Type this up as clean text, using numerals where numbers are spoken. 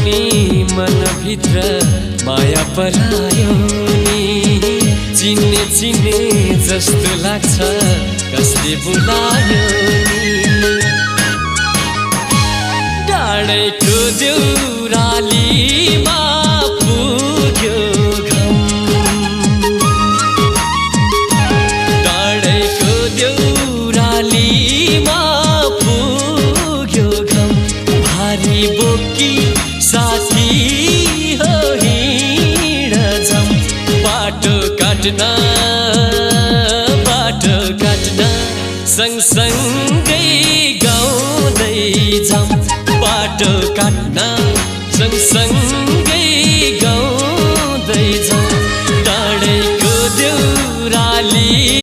पनि मनभित्र माया पलायो नि चिन्ने चिन्ने जस्तो लाग्छ कसले बोलायो नि डाँडैको देउरालीमा पुग्यो घम डाँडैको देउरालीमा पुग्यो घम भारी बोकी साथी हो हिँड जाम बाटो काट्न सँगसँगै गाउँदै जाम बाटो काट्न सँगसँगै गाउँदै जाम डाँडैको देउराली